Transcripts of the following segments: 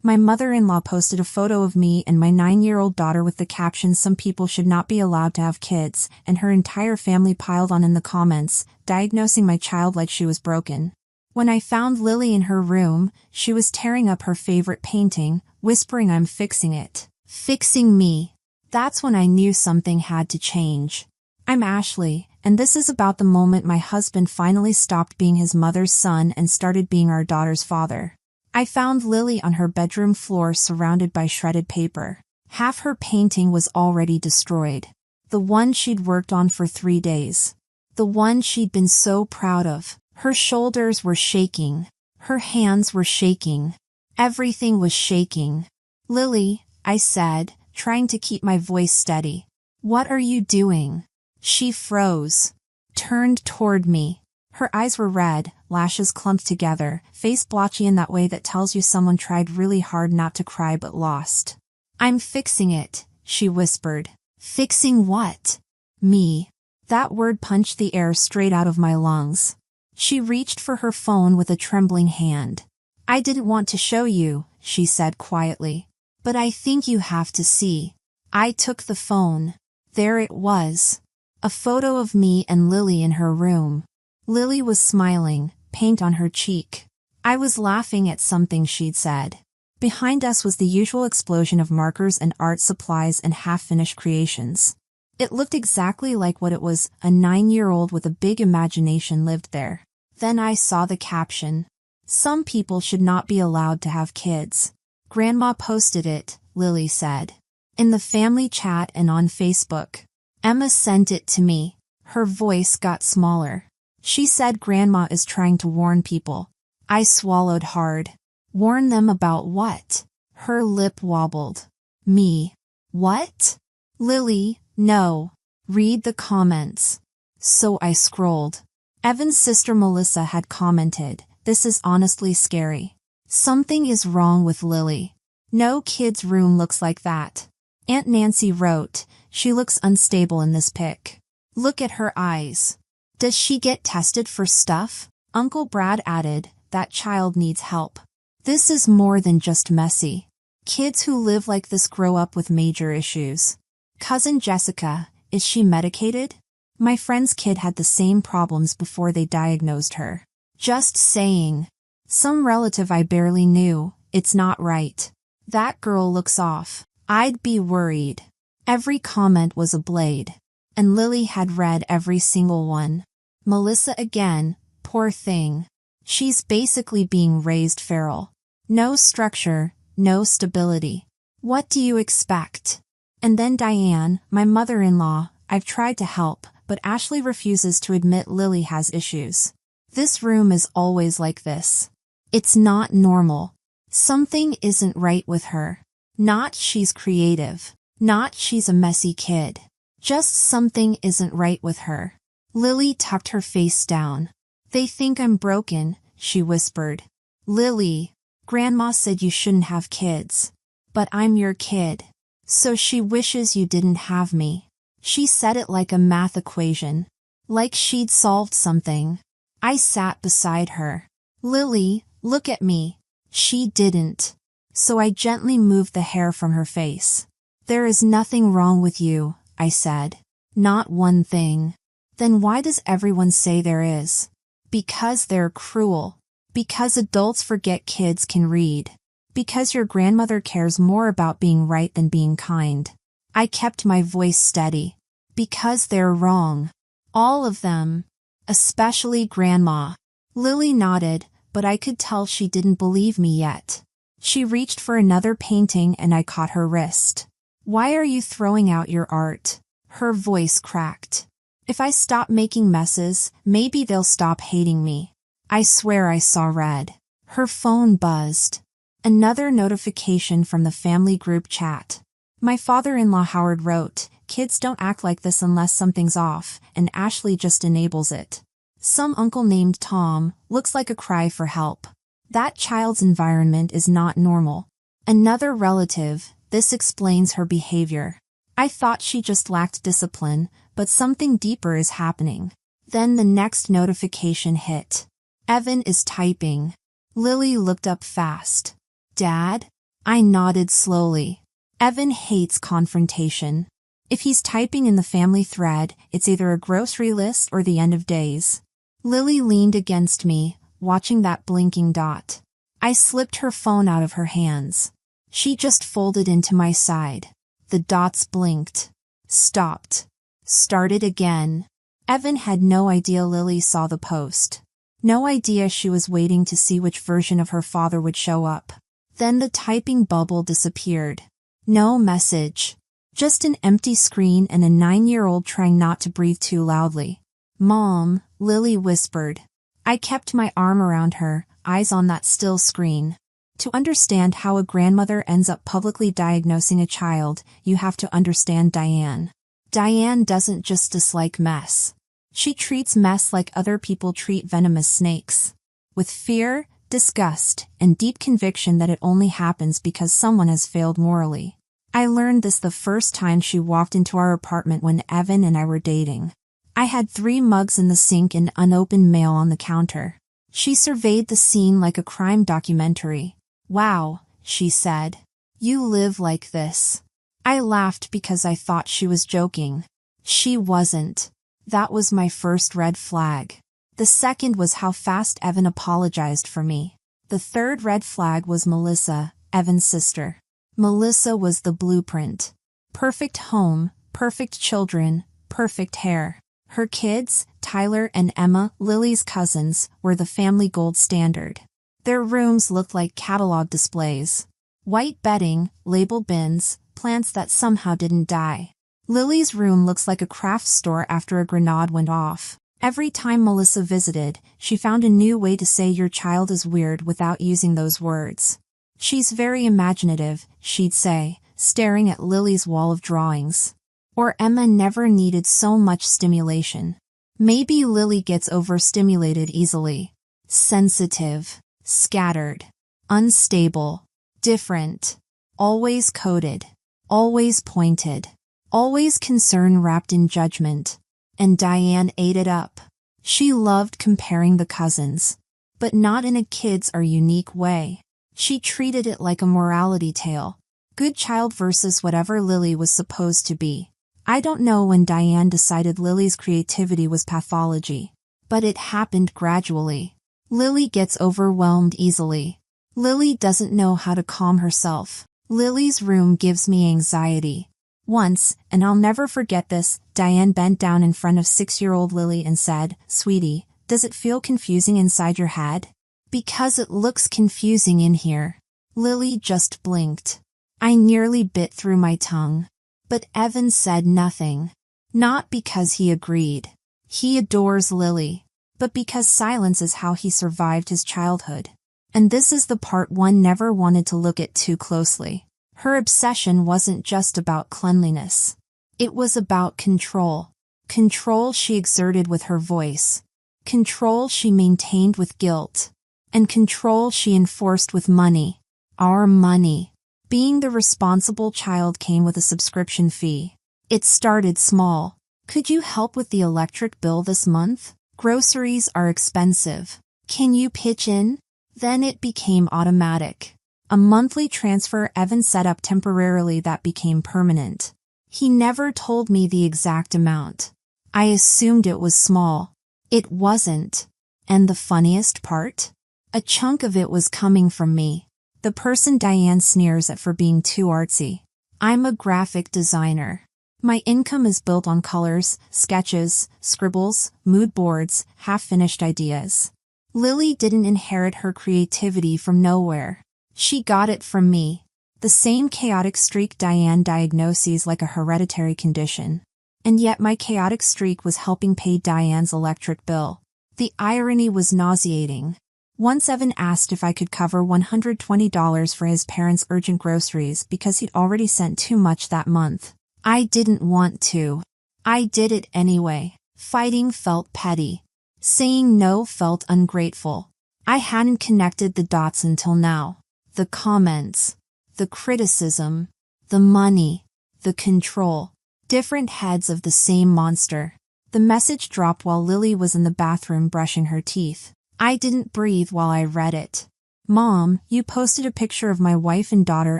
My mother-in-law posted a photo of me and my 9-year-old daughter with the caption, "Some people should not be allowed to have kids," and her entire family piled on in the comments, diagnosing my child like she was broken. When I found Lily in her room, she was tearing up her favorite painting, whispering, "I'm fixing it. Fixing me." That's when I knew something had to change. I'm Ashley, and this is about the moment my husband finally stopped being his mother's son and started being our daughter's father. I found Lily on her bedroom floor surrounded by shredded paper. Half her painting was already destroyed. The one she'd worked on for 3 days. The one she'd been so proud of. Her shoulders were shaking. Her hands were shaking. Everything was shaking. "Lily," I said, trying to keep my voice steady. "What are you doing?" She froze. Turned toward me. Her eyes were red, lashes clumped together, face blotchy in that way that tells you someone tried really hard not to cry but lost. "I'm fixing it," she whispered. "Fixing what?" "Me." That word punched the air straight out of my lungs. She reached for her phone with a trembling hand. "I didn't want to show you," she said quietly. "But I think you have to see." I took the phone. There it was. A photo of me and Lily in her room. Lily was smiling, paint on her cheek. I was laughing at something she'd said. Behind us was the usual explosion of markers and art supplies and half-finished creations. It looked exactly like what it was, a 9-year-old with a big imagination lived there. Then I saw the caption. "Some people should not be allowed to have kids." "Grandma posted it," Lily said. "In the family chat and on Facebook. Emma sent it to me." Her voice got smaller. She said Grandma is trying to warn people. I swallowed hard. Warn them about what? Her lip wobbled. Me. What? Lily, no. Read the comments. So I scrolled. Evan's sister Melissa had commented, "This is honestly scary. Something is wrong with Lily. No kid's room looks like that." Aunt Nancy wrote, "She looks unstable in this pic. Look at her eyes. Does she get tested for stuff?" Uncle Brad added, "That child needs help. This is more than just messy. Kids who live like this grow up with major issues." Cousin Jessica, is she medicated? My friend's kid had the same problems before they diagnosed her. Just saying. Some relative I barely knew, it's not right. That girl looks off. I'd be worried. Every comment was a blade. And Lily had read every single one. Melissa again, poor thing. She's basically being raised feral. No structure, no stability. What do you expect? And then Diane, my mother-in-law, I've tried to help, but Ashley refuses to admit Lily has issues. This room is always like this. It's not normal. Something isn't right with her. Not she's creative. Not she's a messy kid. Just something isn't right with her. Lily tucked her face down. "They think I'm broken," she whispered. "Lily, Grandma said you shouldn't have kids. But I'm your kid. So she wishes you didn't have me." She said it like a math equation. Like she'd solved something. I sat beside her. "Lily, look at me." She didn't. So I gently moved the hair from her face. "There is nothing wrong with you," I said. "Not one thing." "Then why does everyone say there is?" "Because they're cruel. Because adults forget kids can read. Because your grandmother cares more about being right than being kind." I kept my voice steady. "Because they're wrong. All of them. Especially Grandma." Lily nodded, but I could tell she didn't believe me yet. She reached for another painting and I caught her wrist. "Why are you throwing out your art?" Her voice cracked. "If I stop making messes, maybe they'll stop hating me." I swear I saw red. Her phone buzzed. Another notification from the family group chat. My father-in-law Howard wrote, "Kids don't act like this unless something's off, and Ashley just enables it." Some uncle named Tom, looks like a cry for help. That child's environment is not normal. Another relative, this explains her behavior. I thought she just lacked discipline, but something deeper is happening. Then the next notification hit. Evan is typing. Lily looked up fast. "Dad?" I nodded slowly. Evan hates confrontation. If he's typing in the family thread, it's either a grocery list or the end of days. Lily leaned against me, watching that blinking dot. I slipped her phone out of her hands. She just folded into my side. The dots blinked. Stopped. Started again. Evan had no idea Lily saw the post. No idea she was waiting to see which version of her father would show up. Then the typing bubble disappeared. No message. Just an empty screen and a 9-year-old trying not to breathe too loudly. "Mom," Lily whispered. I kept my arm around her, eyes on that still screen. To understand how a grandmother ends up publicly diagnosing a child, you have to understand Diane. Diane doesn't just dislike mess. She treats mess like other people treat venomous snakes. With fear, disgust, and deep conviction that it only happens because someone has failed morally. I learned this the first time she walked into our apartment when Evan and I were dating. I had 3 mugs in the sink and unopened mail on the counter. She surveyed the scene like a crime documentary. "Wow," she said. "You live like this." I laughed because I thought she was joking. She wasn't. That was my first red flag. The second was how fast Evan apologized for me. The third red flag was Melissa, Evan's sister. Melissa was the blueprint. Perfect home, perfect children, perfect hair. Her kids, Tyler and Emma, Lily's cousins, were the family gold standard. Their rooms looked like catalog displays. White bedding, labeled bins, plants that somehow didn't die. Lily's room looks like a craft store after a grenade went off. Every time Melissa visited, she found a new way to say your child is weird without using those words. "She's very imaginative," she'd say, staring at Lily's wall of drawings. Or Emma never needed so much stimulation. Maybe Lily gets overstimulated easily. Sensitive, scattered, unstable, different, always coded, always pointed, always concern wrapped in judgment. And Diane ate it up. She loved comparing the cousins, but not in a kids are unique way. She treated it like a morality tale. Good child versus whatever Lily was supposed to be. I don't know when Diane decided Lily's creativity was pathology, but it happened gradually. Lily gets overwhelmed easily. Lily doesn't know how to calm herself. Lily's room gives me anxiety. Once, and I'll never forget this, Diane bent down in front of 6-year-old Lily and said, "Sweetie, does it feel confusing inside your head?" "Because it looks confusing in here." Lily just blinked. I nearly bit through my tongue. But Evan said nothing. Not because he agreed. He adores Lily. But because silence is how he survived his childhood. And this is the part one never wanted to look at too closely. Her obsession wasn't just about cleanliness. It was about control. Control she exerted with her voice. Control she maintained with guilt. And control she enforced with money. Our money. Being the responsible child came with a subscription fee. It started small. "Could you help with the electric bill this month? Groceries are expensive. Can you pitch in?" Then it became automatic. A monthly transfer Evan set up temporarily that became permanent. He never told me the exact amount. I assumed it was small. It wasn't. And the funniest part? A chunk of it was coming from me. The person Diane sneers at for being too artsy. I'm a graphic designer. My income is built on colors, sketches, scribbles, mood boards, half-finished ideas. Lily didn't inherit her creativity from nowhere. She got it from me. The same chaotic streak Diane diagnoses like a hereditary condition. And yet my chaotic streak was helping pay Diane's electric bill. The irony was nauseating. Once Evan asked if I could cover $120 for his parents' urgent groceries because he'd already sent too much that month. I didn't want to. I did it anyway. Fighting felt petty. Saying no felt ungrateful. I hadn't connected the dots until now. The comments, the criticism, the money, the control. Different heads of the same monster. The message dropped while Lily was in the bathroom brushing her teeth. I didn't breathe while I read it. Mom, you posted a picture of my wife and daughter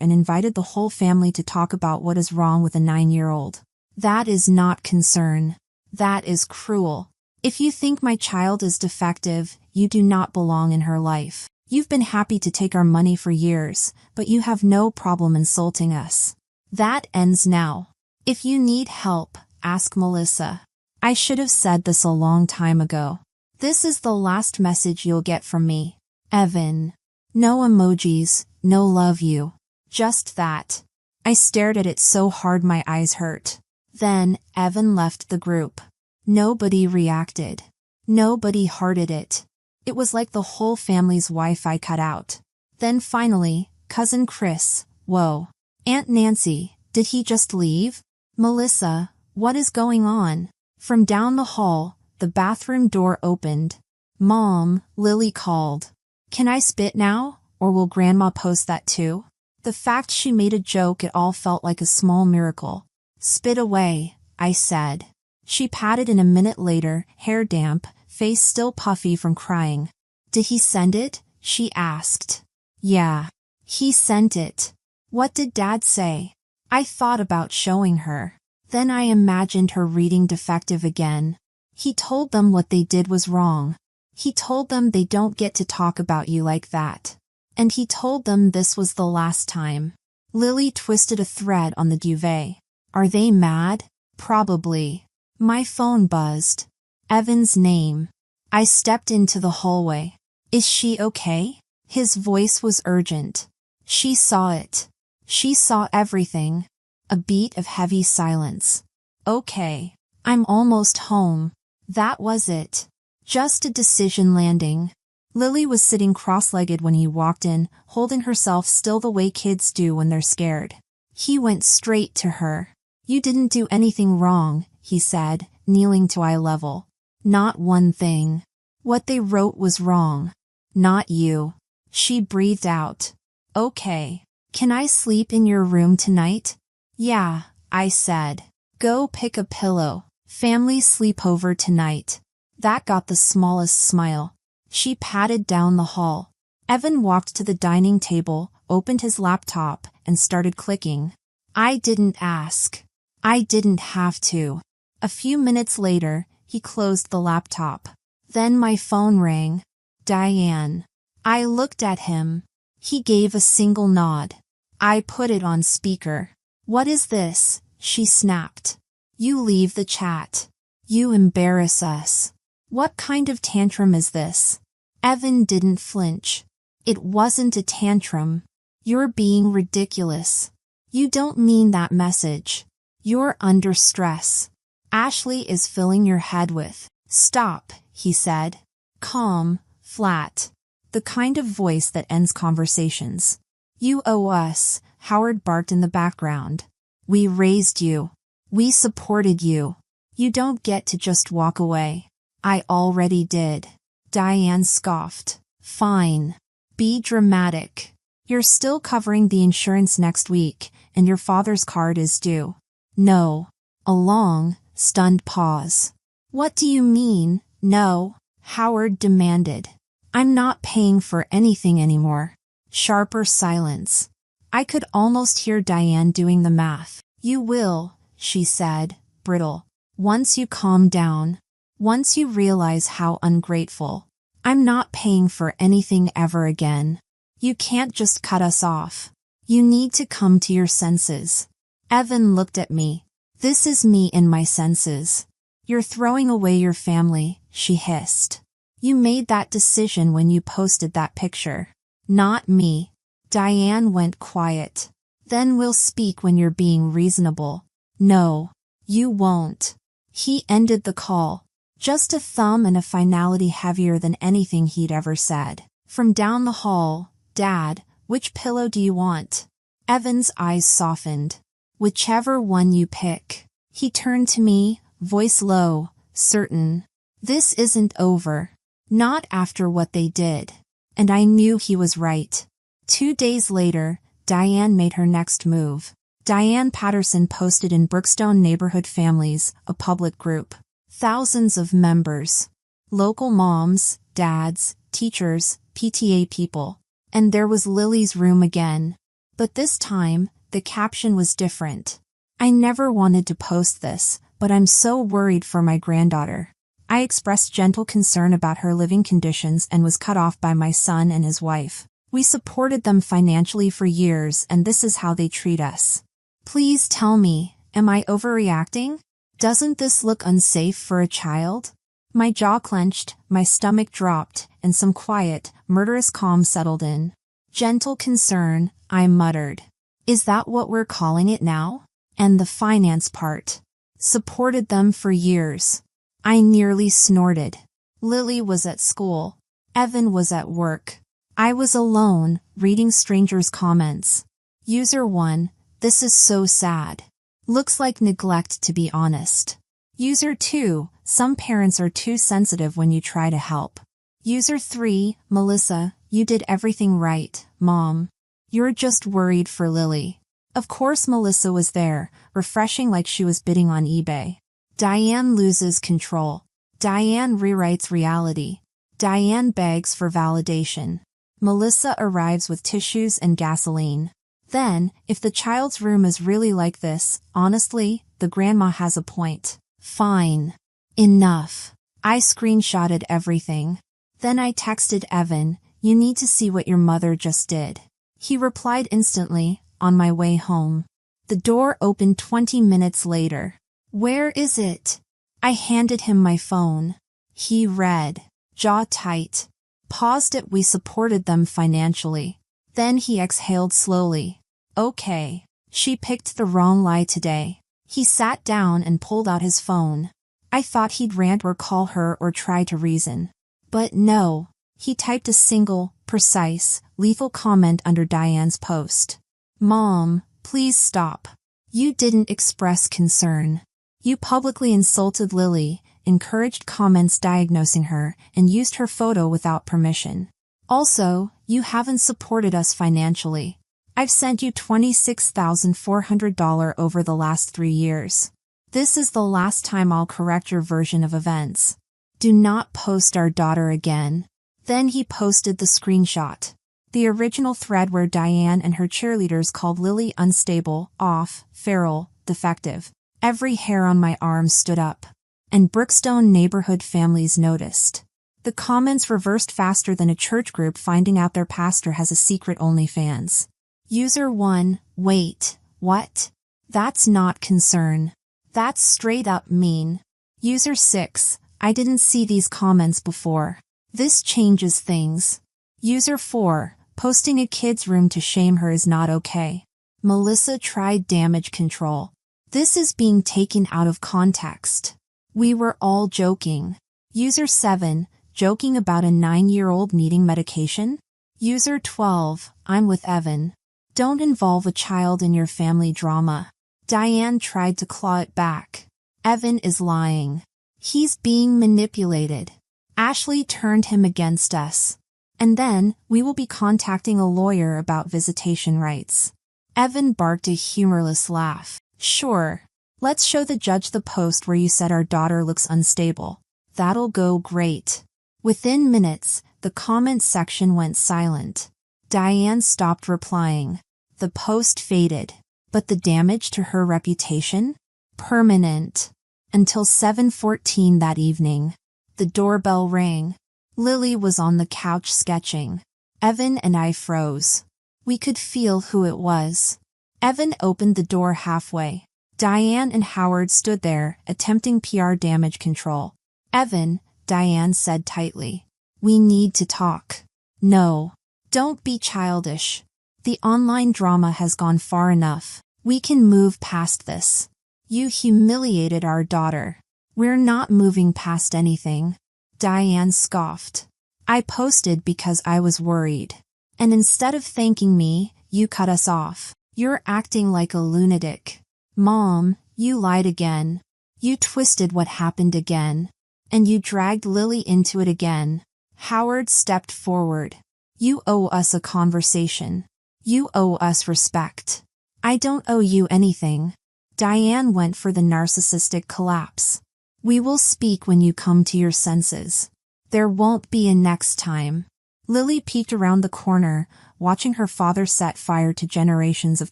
and invited the whole family to talk about what is wrong with a 9-year-old. That is not concern. That is cruel. If you think my child is defective, you do not belong in her life. You've been happy to take our money for years, but you have no problem insulting us. That ends now. If you need help, ask Melissa. I should have said this a long time ago. This is the last message you'll get from me. Evan. No emojis, no love you. Just that. I stared at it so hard my eyes hurt. Then, Evan left the group. Nobody reacted. Nobody hearted it. It was like the whole family's Wi-Fi cut out. Then finally, Cousin Chris, whoa. Aunt Nancy, did he just leave? Melissa, what is going on? From down the hall, the bathroom door opened. Mom, Lily called. Can I spit now, or will Grandma post that too? The fact she made a joke, it all felt like a small miracle. Spit away, I said. She patted in a minute later, hair damp, face still puffy from crying. Did he send it? She asked. Yeah. He sent it. What did Dad say? I thought about showing her. Then I imagined her reading defective again. He told them what they did was wrong. He told them they don't get to talk about you like that. And he told them this was the last time. Lily twisted a thread on the duvet. Are they mad? Probably. My phone buzzed. Evan's name. I stepped into the hallway. Is she okay? His voice was urgent. She saw it. She saw everything. A beat of heavy silence. Okay. I'm almost home. That was it. Just a decision landing. Lily was sitting cross-legged when he walked in, holding herself still the way kids do when they're scared. He went straight to her. You didn't do anything wrong, he said, kneeling to eye level. Not one thing. What they wrote was wrong. Not you. She breathed out. Okay. Can I sleep in your room tonight? Yeah, I said. Go pick a pillow. Family sleepover tonight. That got the smallest smile. She patted down the hall. Evan walked to the dining table, opened his laptop, and started clicking. I didn't ask. I didn't have to. A few minutes later, he closed the laptop. Then my phone rang. Diane. I looked at him. He gave a single nod. I put it on speaker. What is this? She snapped. You leave the chat. You embarrass us. What kind of tantrum is this? Evan didn't flinch. It wasn't a tantrum. You're being ridiculous. You don't mean that message. You're under stress. Ashley is filling your head with. Stop, he said. Calm, flat. The kind of voice that ends conversations. You owe us, Howard barked in the background. We raised you. We supported you. You don't get to just walk away. I already did. Diane scoffed. Fine. Be dramatic. You're still covering the insurance next week, and your father's card is due. No. A long, stunned pause. What do you mean, no? Howard demanded. I'm not paying for anything anymore. Sharper silence. I could almost hear Diane doing the math. You will, she said, brittle. Once you calm down. Once you realize how ungrateful. I'm not paying for anything ever again. You can't just cut us off. You need to come to your senses. Evan looked at me. This is me in my senses. You're throwing away your family, she hissed. You made that decision when you posted that picture. Not me. Diane went quiet. Then we'll speak when you're being reasonable. No. You won't. He ended the call. Just a thumb and a finality heavier than anything he'd ever said. From down the hall, Dad, which pillow do you want? Evan's eyes softened. Whichever one you pick. He turned to me, voice low, certain. This isn't over. Not after what they did. And I knew he was right. 2 days later, Diane made her next move. Diane Patterson posted in Brookstone Neighborhood Families, a public group. Thousands of members. Local moms, dads, teachers, PTA people. And there was Lily's room again. But this time, the caption was different. I never wanted to post this, but I'm so worried for my granddaughter. I expressed gentle concern about her living conditions and was cut off by my son and his wife. We supported them financially for years, and this is how they treat us. Please tell me, am I overreacting? Doesn't this look unsafe for a child? My jaw clenched, my stomach dropped, and some quiet, murderous calm settled in. Gentle concern, I muttered. Is that what we're calling it now? And the finance part. Supported them for years. I nearly snorted. Lily was at school. Evan was at work. I was alone, reading strangers' comments. User 1, this is so sad. Looks like neglect, to be honest. User 2, some parents are too sensitive when you try to help. User 3, Melissa, you did everything right, Mom. You're just worried for Lily. Of course Melissa was there, refreshing like she was bidding on eBay. Diane loses control. Diane rewrites reality. Diane begs for validation. Melissa arrives with tissues and gasoline. Then, if the child's room is really like this, honestly, the grandma has a point. Fine. Enough. I screenshotted everything. Then I texted Evan, you need to see what your mother just did. He replied instantly, on my way home. The door opened 20 minutes later. Where is it? I handed him my phone. He read, jaw tight. Paused it. We supported them financially. Then he exhaled slowly. Okay. She picked the wrong lie today. He sat down and pulled out his phone. I thought he'd rant or call her or try to reason. But no. He typed a single, precise, lethal comment under Diane's post. Mom, please stop. You didn't express concern. You publicly insulted Lily, encouraged comments diagnosing her, and used her photo without permission. Also, you haven't supported us financially. I've sent you $26,400 over the last 3 years. This is the last time I'll correct your version of events. Do not post our daughter again. Then he posted the screenshot. The original thread where Diane and her cheerleaders called Lily unstable, off, feral, defective. Every hair on my arm stood up. And Brookstone neighborhood families noticed. The comments reversed faster than a church group finding out their pastor has a secret OnlyFans. User 1, wait, what? That's not concern. That's straight up mean. User 6, I didn't see these comments before. This changes things. User 4, posting a kid's room to shame her is not okay. Melissa tried damage control. This is being taken out of context. We were all joking. User 7, joking about a 9-year-old needing medication? User 12, I'm with Evan. Don't involve a child in your family drama. Diane tried to claw it back. Evan is lying. He's being manipulated. Ashley turned him against us. And then, we will be contacting a lawyer about visitation rights. Evan barked a humorless laugh. Sure. Let's show the judge the post where you said our daughter looks unstable. That'll go great. Within minutes, the comment section went silent. Diane stopped replying. The post faded. But the damage to her reputation? Permanent. Until 7:14 that evening. The doorbell rang. Lily was on the couch sketching. Evan and I froze. We could feel who it was. Evan opened the door halfway. Diane and Howard stood there, attempting PR damage control. Evan, Diane said tightly. We need to talk. No. Don't be childish. The online drama has gone far enough. We can move past this. You humiliated our daughter. We're not moving past anything. Diane scoffed. I posted because I was worried. And instead of thanking me, you cut us off. You're acting like a lunatic. Mom, you lied again. You twisted what happened again. And you dragged Lily into it again. Howard stepped forward. You owe us a conversation. You owe us respect. I don't owe you anything. Diane went for the narcissistic collapse. We will speak when you come to your senses. There won't be a next time. Lily peeked around the corner, watching her father set fire to generations of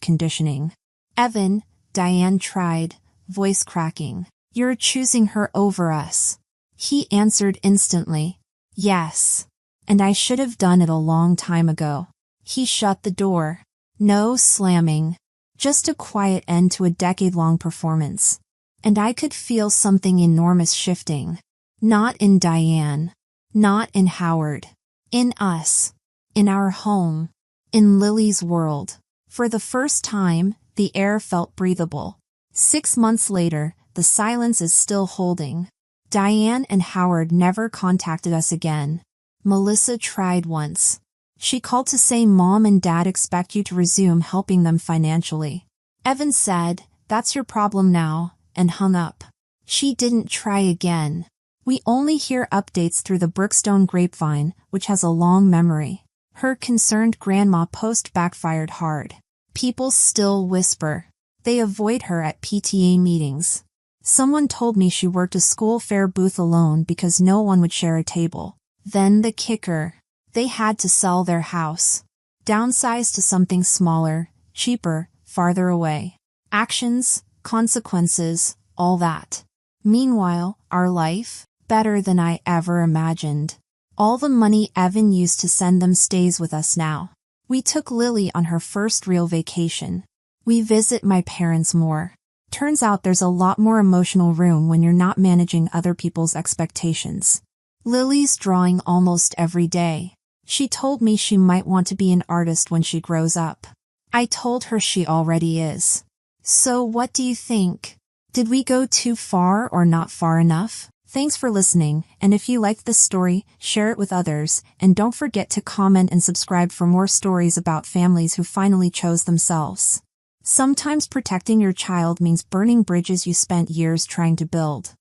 conditioning. "Evan," Diane tried, voice cracking. "You're choosing her over us." He answered instantly. "Yes. And I should have done it a long time ago." He shut the door. No slamming. Just a quiet end to a decade-long performance. And I could feel something enormous shifting. Not in Diane. Not in Howard. In us. In our home. In Lily's world. For the first time, the air felt breathable. 6 months later, the silence is still holding. Diane and Howard never contacted us again. Melissa tried once. She called to say Mom and Dad expect you to resume helping them financially. Evan said, "That's your problem now," and hung up. She didn't try again. We only hear updates through the Brookstone grapevine, which has a long memory. Her concerned grandma post backfired hard. People still whisper. They avoid her at PTA meetings. Someone told me she worked a school fair booth alone because no one would share a table. Then the kicker. They had to sell their house. Downsize to something smaller, cheaper, farther away. Actions, consequences, all that. Meanwhile, our life, better than I ever imagined. All the money Evan used to send them stays with us now. We took Lily on her first real vacation. We visit my parents more. Turns out there's a lot more emotional room when you're not managing other people's expectations. Lily's drawing almost every day. She told me she might want to be an artist when she grows up. I told her she already is. So what do you think? Did we go too far or not far enough? Thanks for listening, and if you liked this story, share it with others, and don't forget to comment and subscribe for more stories about families who finally chose themselves. Sometimes protecting your child means burning bridges you spent years trying to build.